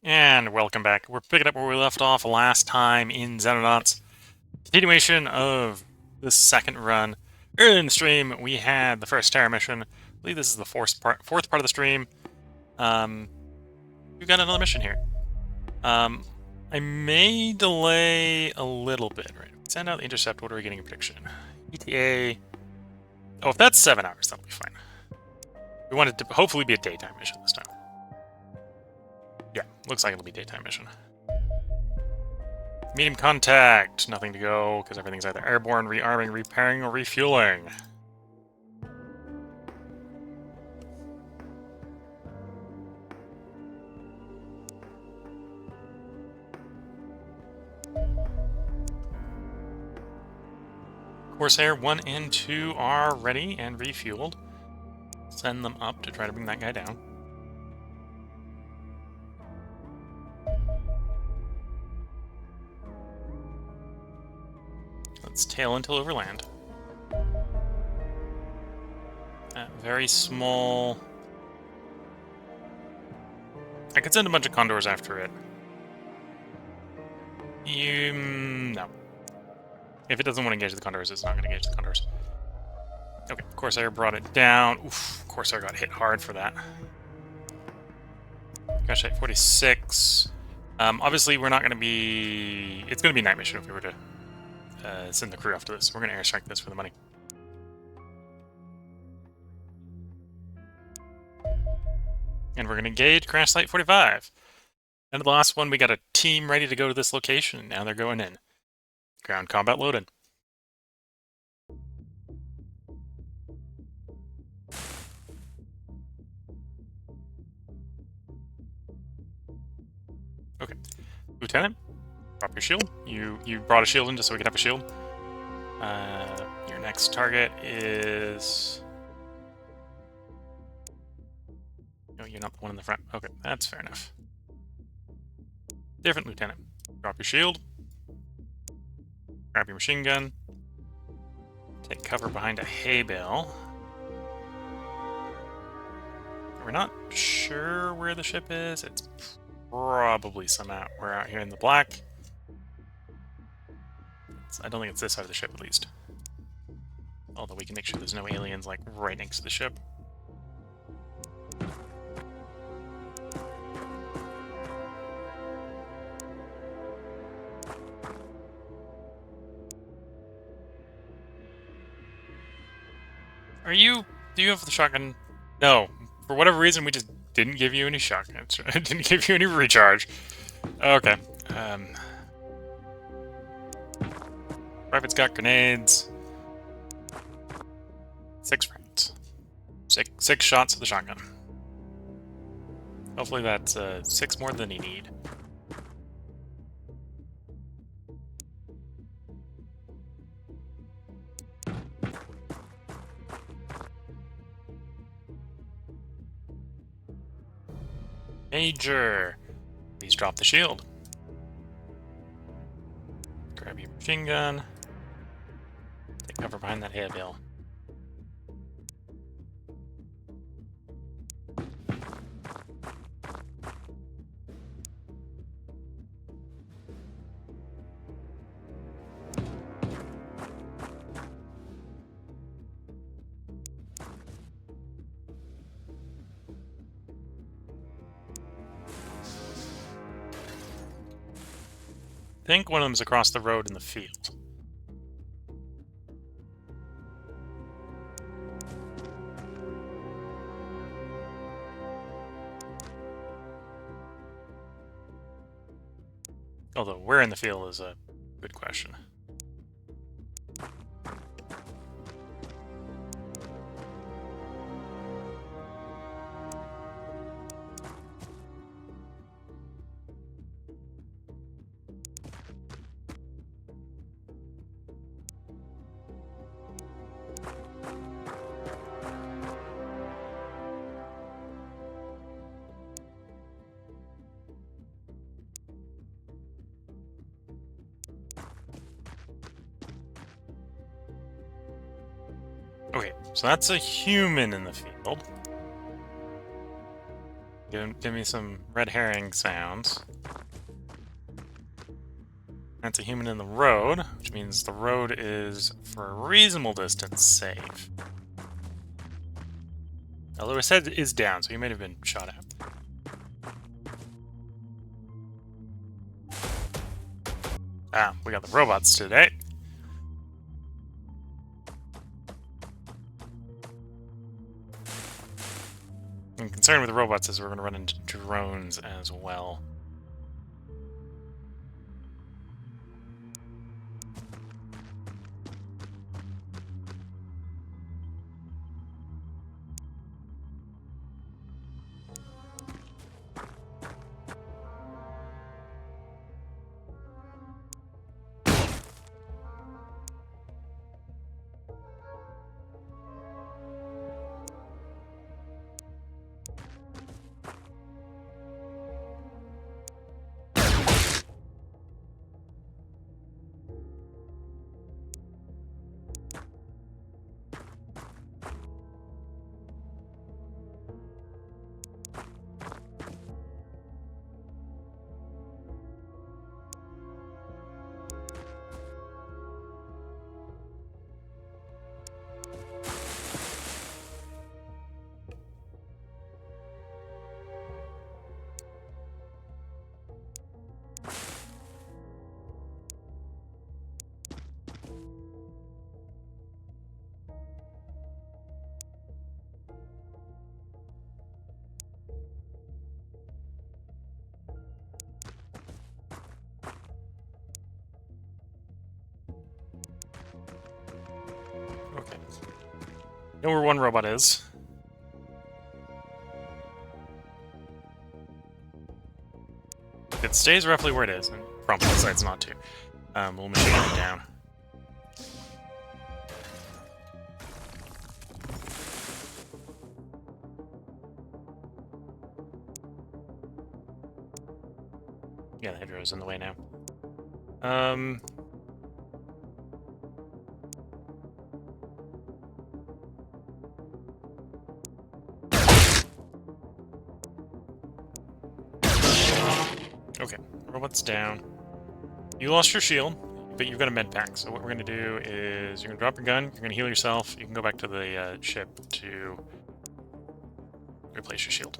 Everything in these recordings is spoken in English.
And welcome back. We're picking up where we left off last time in Xenonauts. Continuation of the second run. Earlier in the stream, we had the first Terra mission. I believe this is the fourth part of the stream. We've got another mission here. I may delay a little bit. Right? Send out the intercept. What are we getting a prediction? ETA. Oh, if that's 7 hours, that'll be fine. We want it to hopefully be a daytime mission this time. Yeah, looks like it'll be a daytime mission. Medium contact. Nothing to go, because everything's either airborne, rearming, repairing, or refueling. Corsair 1 and 2 are ready and refueled. Send them up to try to bring that guy down. Let's tail until overland. That very small... I could send a bunch of condors after it. No. If it doesn't want to engage the condors, it's not going to engage the condors. Okay, Corsair brought it down. Oof, Corsair got hit hard for that. Gosh, at 46. Obviously, we're not going to be... It's going to be a night mission if we were to send the crew after this. We're going to airstrike this for the money. And we're going to engage Crash Site 45. And the last one, we got a team ready to go to this location, and now they're going in. Ground combat loaded. Okay. Lieutenant, drop your shield. You brought a shield in just so we can have a shield. Your next target is... No, you're not the one in the front. Okay, that's fair enough. Different lieutenant. Drop your shield. Grab your machine gun. Take cover behind a hay bale. We're not sure where the ship is. It's probably somewhere out here in the black. I don't think it's this side of the ship, at least. Although we can make sure there's no aliens, like, right next to the ship. Do you have the shotgun? No. For whatever reason, we just didn't give you any shotgun. Didn't give you any recharge. Okay. Private's got grenades. 6 rounds. Six shots of the shotgun. Hopefully that's 6 more than you need. Major! Please drop the shield. Grab your machine gun. Take cover behind that hay bale. I think one of them's across the road in the field. Although, where in the field is a good question. Okay, so that's a human in the field. Give me some red herring sounds. That's a human in the road, which means the road is, for a reasonable distance, safe. Although his head is down, so he might have been shot at. Ah, we got the robots today. I'm concerned with the robots is we're going to run into drones as well. Okay. Know where one robot is. If it stays roughly where it is, and probably decides not to, we'll machine it down. Yeah, the hedgehow's in the way now. Okay, robot's down. You lost your shield, but you've got a med pack. So what we're going to do is you're going to drop your gun, you're going to heal yourself, you can go back to the ship to replace your shield.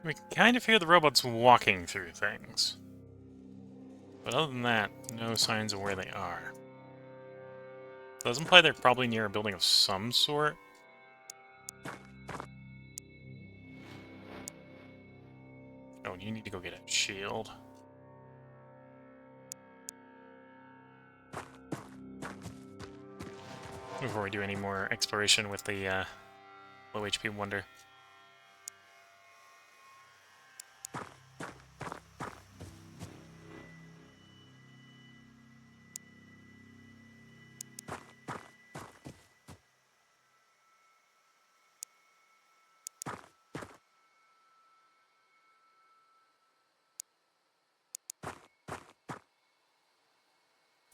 We can kind of hear the robots walking through things. But other than that, no signs of where they are. Does imply they're probably near a building of some sort. Oh, you need to go get a shield. Before we do any more exploration with the low HP wonder.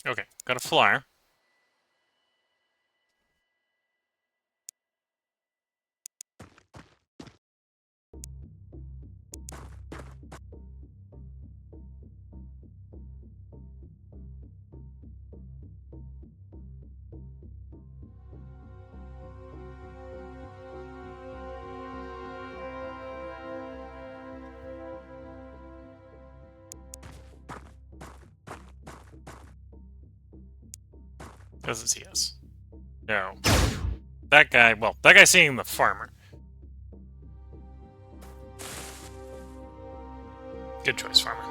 Okay, got a flyer. Doesn't see us. No. That guy, well, that guy's seeing the farmer. Good choice, farmer.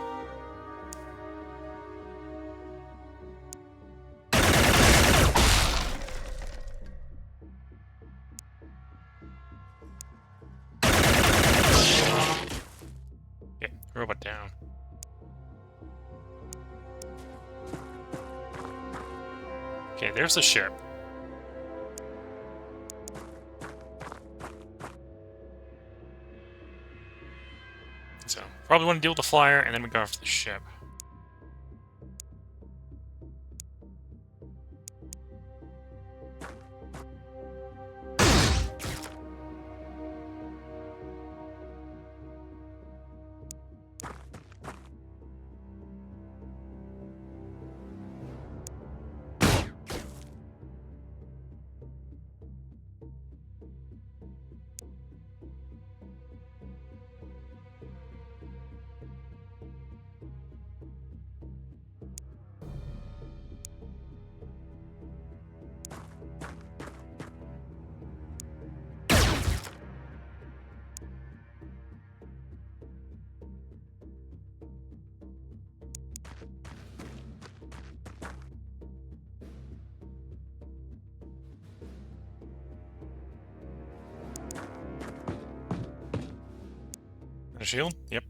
Okay, robot down. Okay, there's the ship. So, probably want to deal with the flyer, and then we go after the ship. A shield? Yep.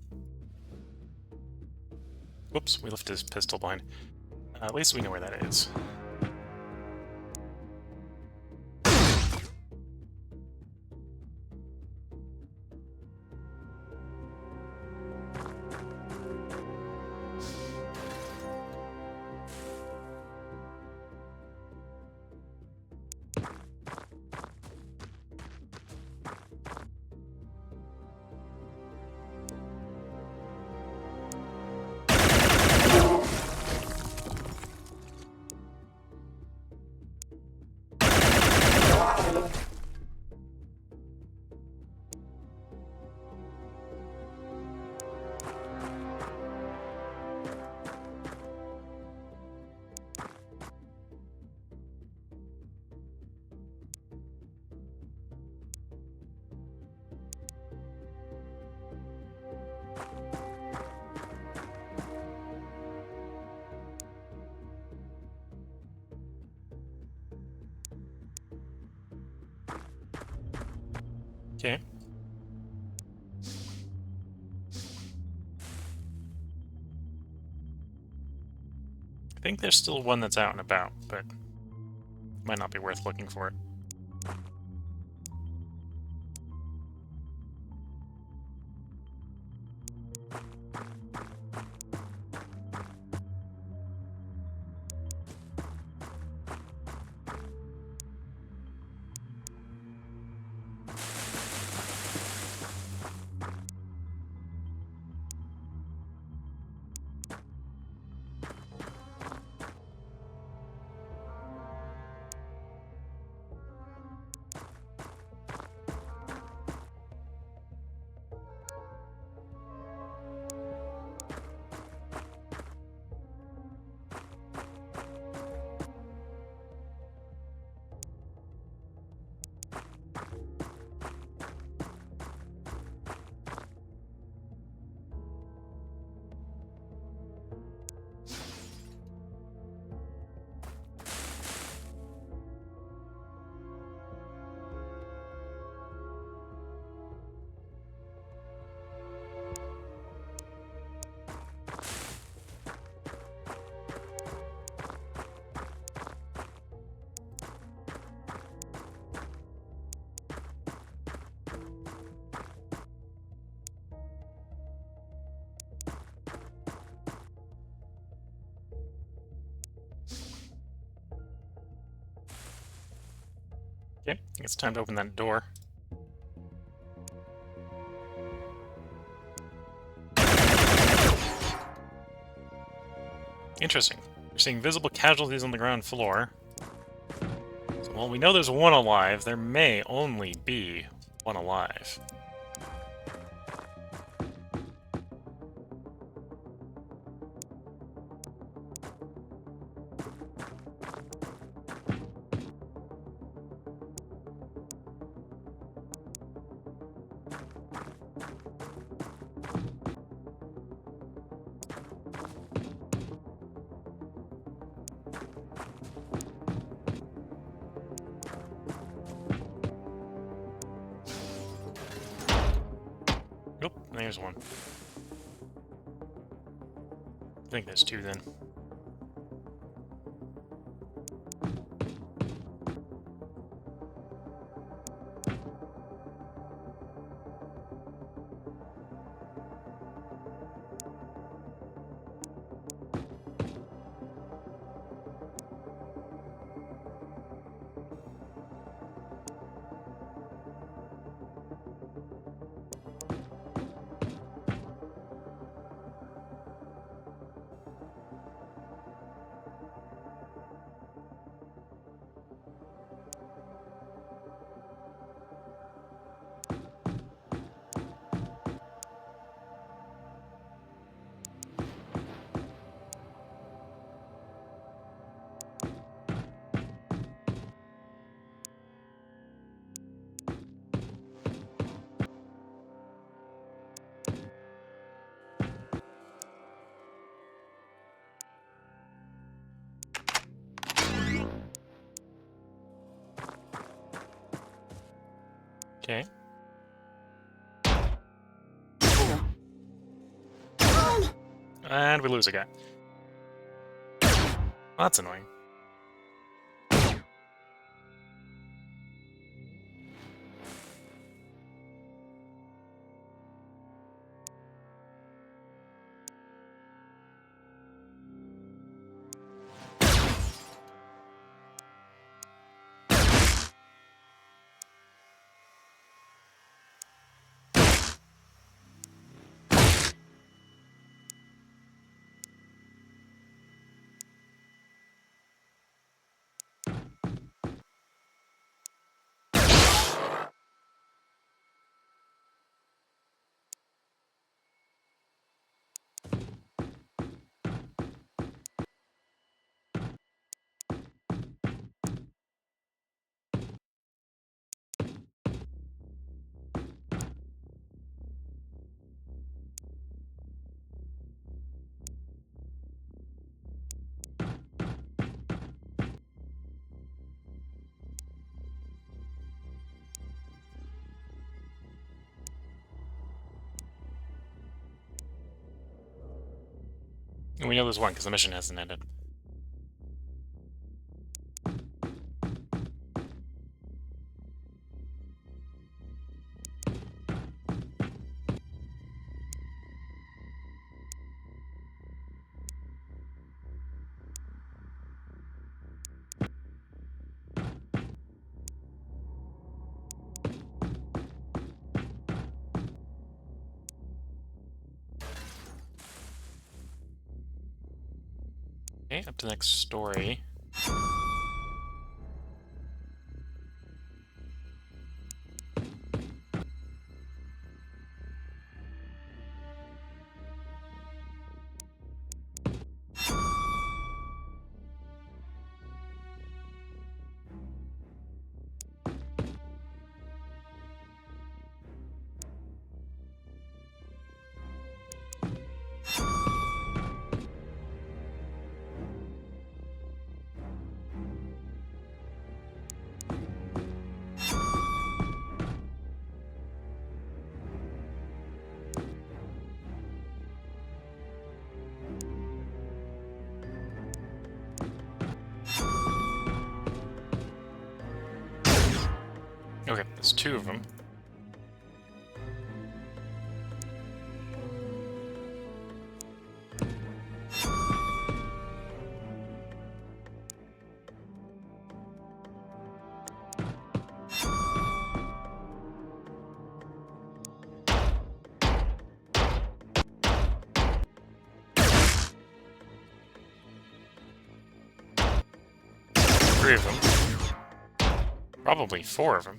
Whoops, we left his pistol behind. At least we know where that is. Okay. I think there's still one that's out and about, but might not be worth looking for it. Okay, I think it's time to open that door. Interesting. We're seeing visible casualties on the ground floor. So, well, we know there's one alive. There may only be one alive. there's one. I think there's two then. Okay. And we lose a guy. Well, that's annoying. And we know there's one because the mission hasn't ended. Okay, up to the next story. Okay, there's two of them. Three of them. Probably four of them.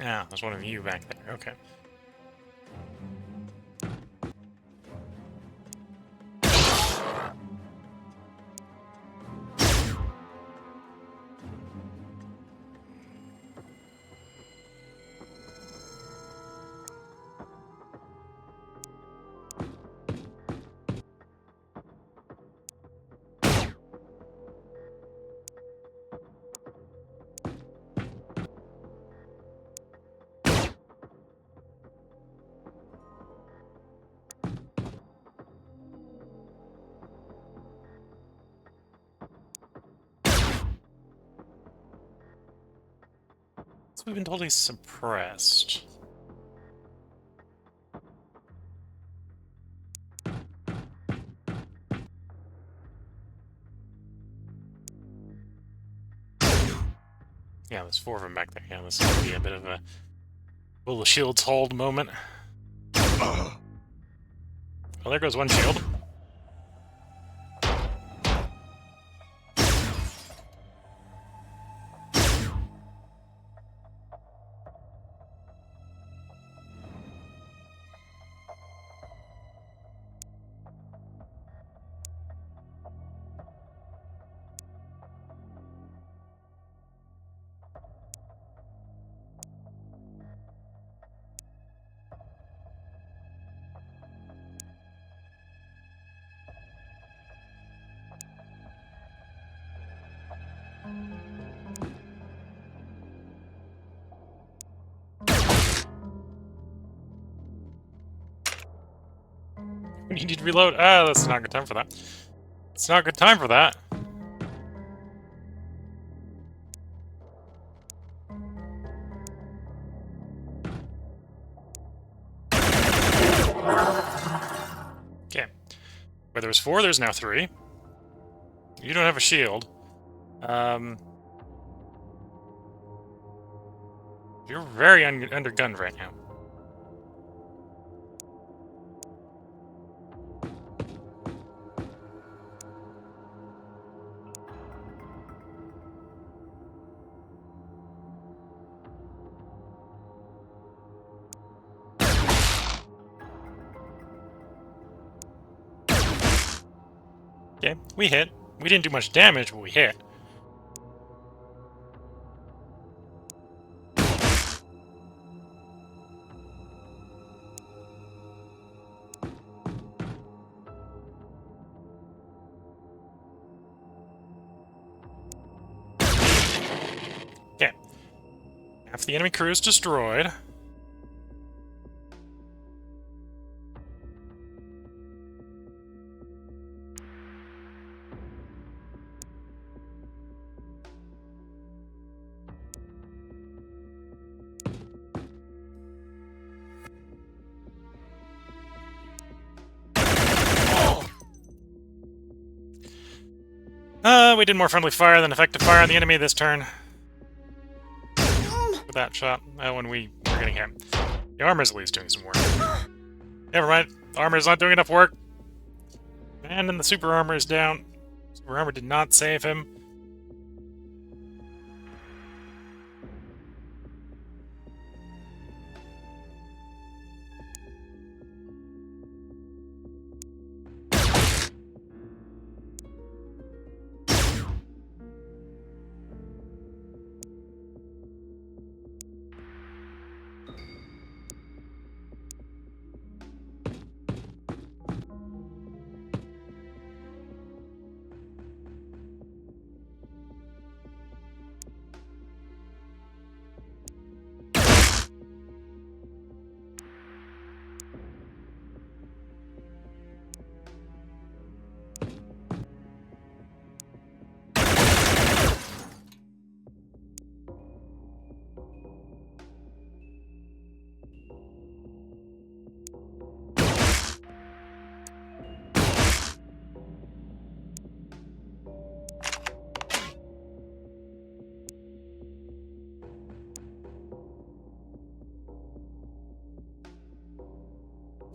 Ah, there's one of you back there. Okay. So we've been told he's suppressed. Yeah, there's 4 of them back there. Yeah, this is going to be a bit of a... will the shields hold moment? Well, there goes one shield. We need to reload. Ah, that's not a good time for that. It's not a good time for that. Okay. Where there was 4, there's now 3. You don't have a shield. You're very undergunned right now. Okay, we hit. We didn't do much damage, but we hit. Okay. Half the enemy crew is destroyed. We did more friendly fire than effective fire on the enemy this turn. With that shot. When we were getting hit. The armor's at least doing some work. Never mind. The armor's not doing enough work. And then the super armor is down. Super armor did not save him.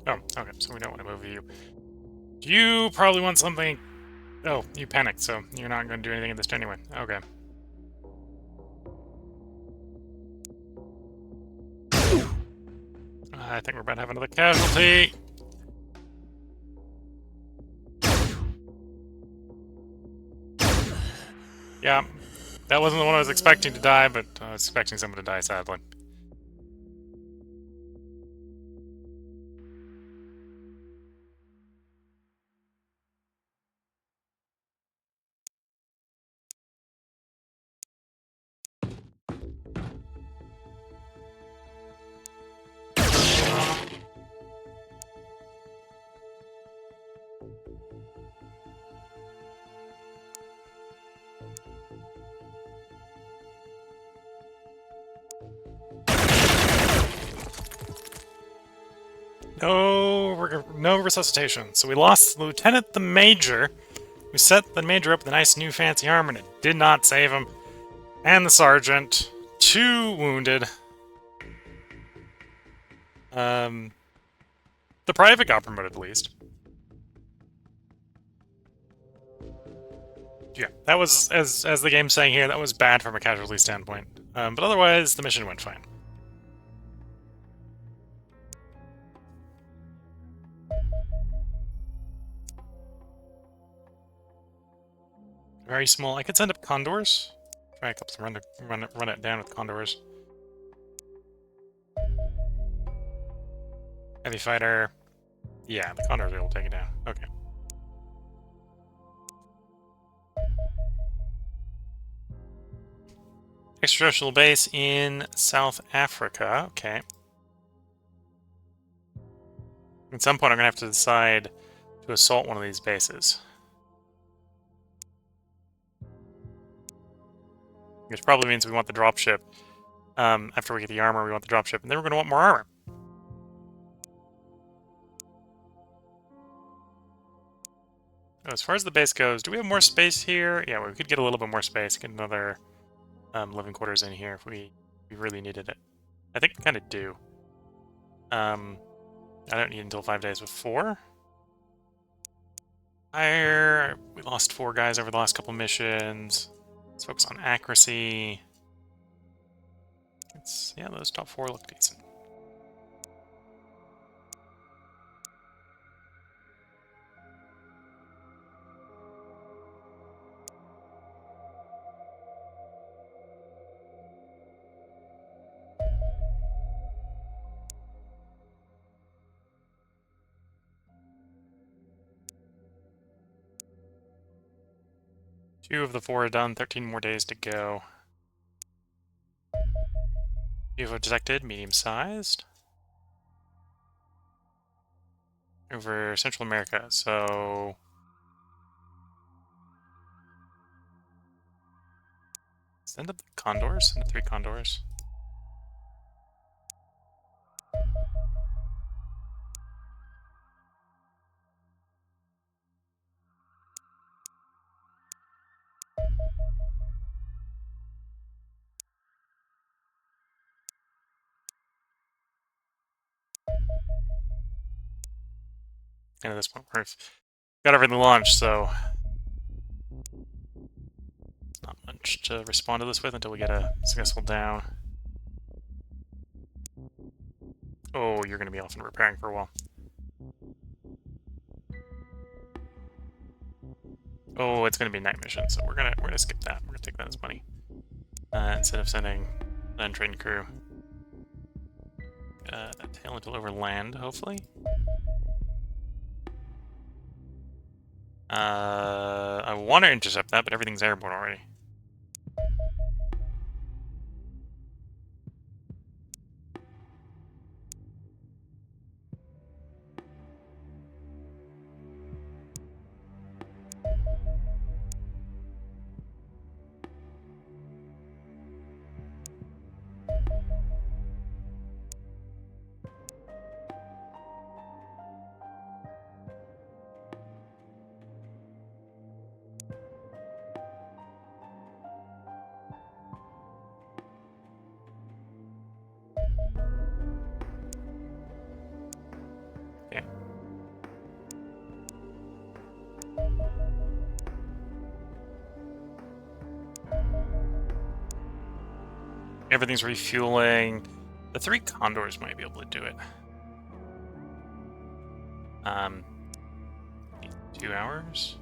Oh, okay, so we don't want to move you. You probably want something... Oh, you panicked, so you're not going to do anything in this turn anyway. Okay. I think we're about to have another casualty. Yeah, that wasn't the one I was expecting to die, but I was expecting someone to die, sadly. No resuscitation. So we lost Lieutenant the Major. We set the Major up with a nice new fancy armor, and it did not save him. And the Sergeant. 2 wounded. The Private got promoted at least. Yeah, that was, as the game's saying here, that was bad from a casualty standpoint. But otherwise, the mission went fine. Very small. I could send up Condors. Try a couple to run it down with Condors. Heavy fighter. Yeah, the Condors will take it down. Okay. Extraterrestrial base in South Africa. Okay. At some point, I'm gonna have to decide to assault one of these bases. Which probably means we want the dropship. After we get the armor, we want the dropship, and then we're going to want more armor. As far as the base goes, do we have more space here? Yeah, we could get a little bit more space, get another living quarters in here if we really needed it. I think we kind of do. I don't need until 5 days with 4. Fire. We lost 4 guys over the last couple missions. Let's focus on accuracy. Yeah, those top 4 look decent. Two of the 4 are done, 13 more days to go. UFO detected, medium-sized. Over Central America, so... Send up the Condors, send up 3 Condors. And at this point, we've got everything launched, so not much to respond to this with until we get a successful down. Oh, you're going to be off and repairing for a while. Oh, it's going to be a night mission, so we're gonna skip that. We're gonna take that as money instead of sending an untrained crew. Tail until over land, hopefully. I want to intercept that, but everything's airborne already. Okay. Everything's refueling. The 3 Condors might be able to do it. Um, 2 hours.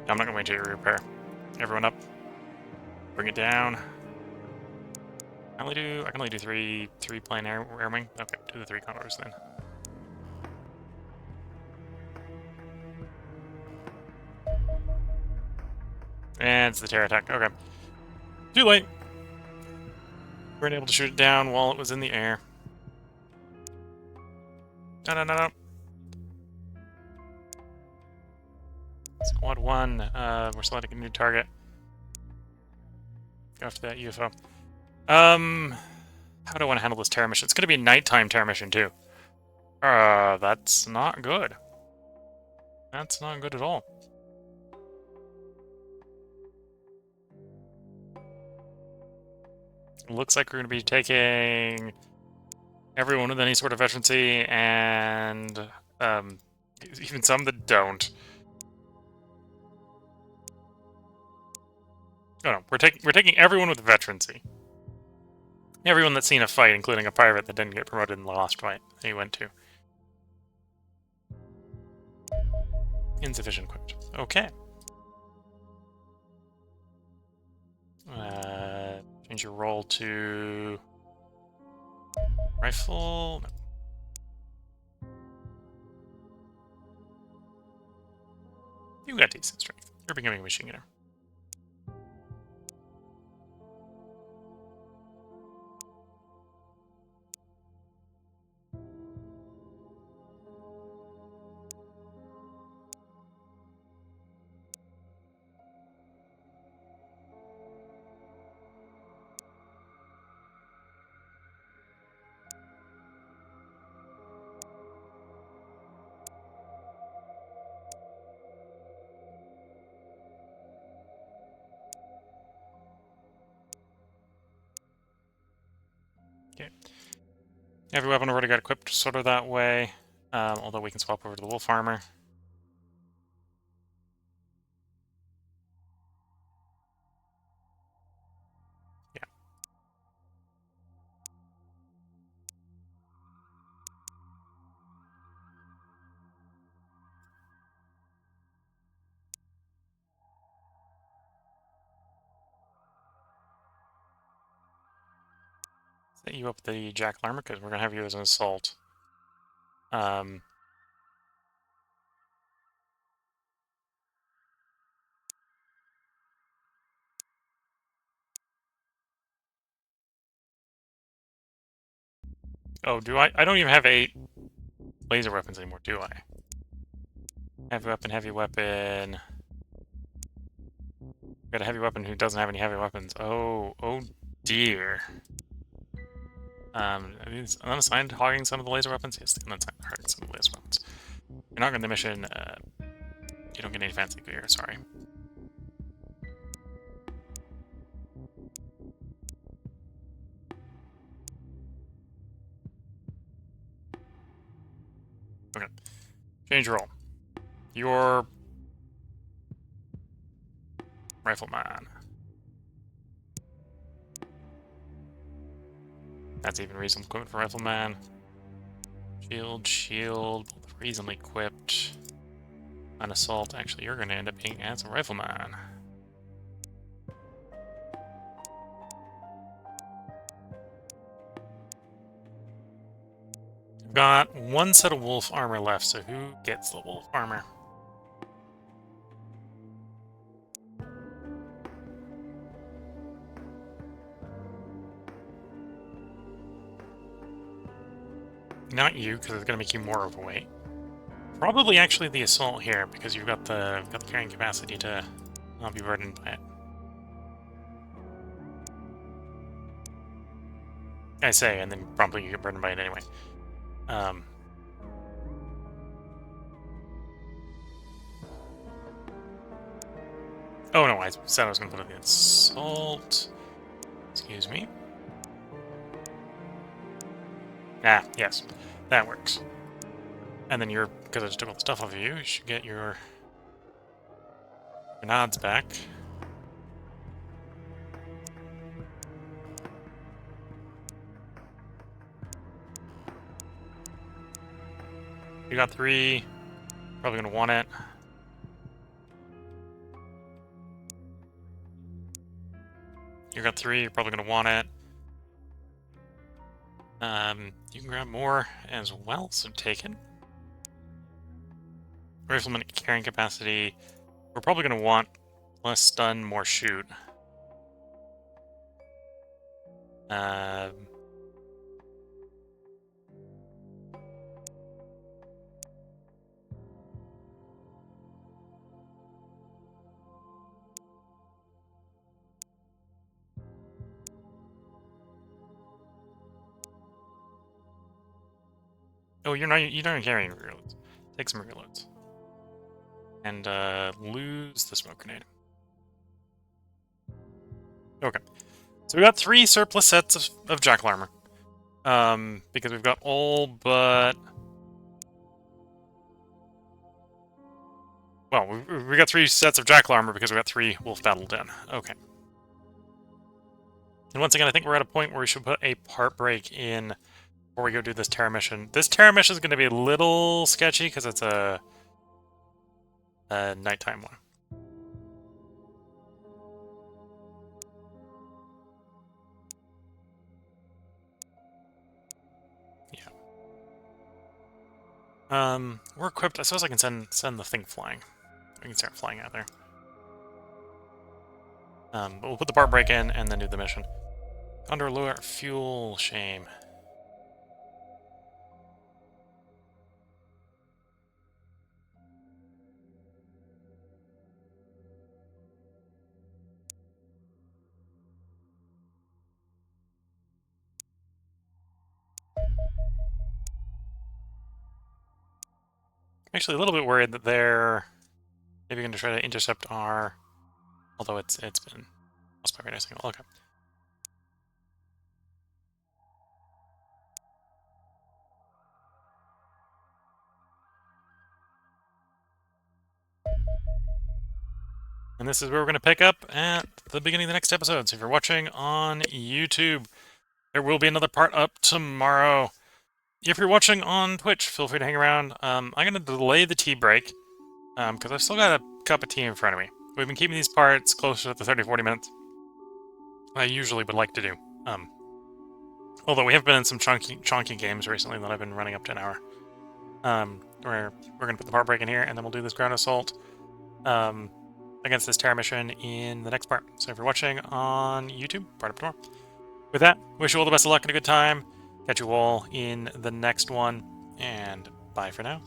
I'm not going to wait to repair. Everyone up. Bring it down. I can only do three plane air wing. Okay, do the 3 condors then. And it's the Terra attack. Okay. Too late. We weren't able to shoot it down while it was in the air. No. Squad 1, we're selecting a new target. Go after that UFO. How do I want to handle this Terra mission? It's going to be a nighttime Terra mission, too. That's not good. That's not good at all. It looks like we're going to be taking everyone with any sort of veterancy and even some that don't. Oh no, we're taking everyone with veterancy. Everyone that's seen a fight, including a pirate that didn't get promoted in the last fight that he went to. Insufficient equipped. Okay. Change your role to rifle. No. You got decent strength. You're becoming a machine gunner. Okay. Every weapon already got equipped sort of that way, although we can swap over to the wolf armor. Yeah. Set you up with the jackal armor because we're going to have you as an assault. Oh, do I? I don't even have 8 laser weapons anymore, do I? Heavy weapon, heavy weapon. Got a heavy weapon who doesn't have any heavy weapons. Oh dear. Are these unassigned hogging some of the laser weapons? Yes, they're unassigned hogging some of the laser weapons. You're not going to the mission. You don't get any fancy gear, sorry. Okay. Change role. You're rifleman. That's even reasonable equipment for rifleman. Shield, both reasonably equipped. An assault, actually, you're going to end up being as a rifleman. Got 1 set of wolf armor left, so who gets the wolf armor? Not you, because it's going to make you more overweight. Probably actually the assault here, because you've got the carrying capacity to not be burdened by it. I say, and then probably you get burdened by it anyway. Oh no, I said I was going to put it in the assault. Excuse me. Ah, yes. That works. And then you're, because I just took all the stuff off of you, you should get your Renaud's back. You got 3. Probably gonna want it. You got 3. You're probably gonna want it. You can grab more as well, so take it. Rifleman carrying capacity. We're probably gonna want less stun, more shoot. Oh, you're not carrying reloads. Take some reloads. And lose the smoke grenade. Okay. So we got 3 surplus sets of jackal armor. Because we've got all but... Well, we got 3 sets of jackal armor because we got 3 wolf battle den. Okay. And once again, I think we're at a point where we should put a part break in before we go do this Terra mission. This Terra mission is going to be a little sketchy because it's a nighttime one. Yeah. We're equipped. I suppose I can send the thing flying. We can start flying out there. But we'll put the part break in and then do the mission. Under lure fuel, shame. I'm actually a little bit worried that they're maybe going to try to intercept our... Although it's been lost by radar signal. Okay. And this is where we're going to pick up at the beginning of the next episode. So if you're watching on YouTube, there will be another part up tomorrow. If you're watching on Twitch, feel free to hang around. I'm going to delay the tea break because I've still got a cup of tea in front of me. We've been keeping these parts closer to the 30-40 minutes. I usually would like to do. Although we have been in some chunky games recently that I've been running up to an hour. We're going to put the part break in here, and then we'll do this ground assault against this Terra mission in the next part. So if you're watching on YouTube, part up tomorrow. With that, wish you all the best of luck and a good time. Catch you all in the next one, and bye for now.